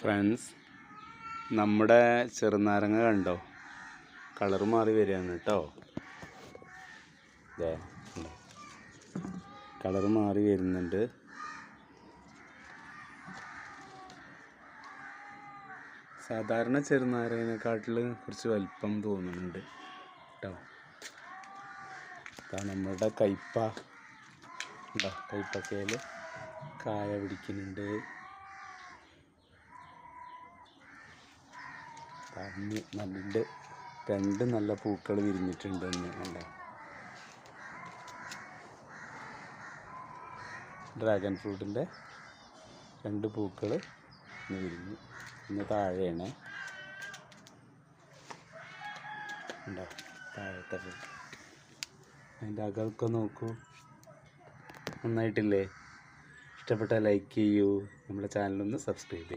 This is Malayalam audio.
ഫ്രണ്ട്സ്, നമ്മുടെ ചെറുനാരങ്ങ കണ്ടോ? കളർ മാറി വരികയാണ് കേട്ടോ. കളർ മാറി വരുന്നുണ്ട്. സാധാരണ ചെറുനാരങ്ങനെക്കാട്ടിൽ കുറച്ച് വലിപ്പം തോന്നുന്നുണ്ട് കേട്ടോ. നമ്മുടെ കയ്പക്കയിൽ കായ പിടിക്കുന്നുണ്ട്. രണ്ട് നല്ല പൂക്കൾ വിരിഞ്ഞിട്ടുണ്ട്. ഡ്രാഗൺ ഫ്രൂട്ടിൻ്റെ 2 പൂക്കൾ വിരിഞ്ഞു. ഇന്ന് താഴെയാണ് ഉണ്ടോ, താഴത്തെ അതിൻ്റെ അകമൊക്കെ നോക്കൂ. നന്നായിട്ടില്ലേ? ഇഷ്ടപ്പെട്ടാൽ ലൈക്ക് ചെയ്യൂ. നമ്മുടെ ചാനലൊന്ന് സബ്സ്ക്രൈബ് ചെയ്യൂ.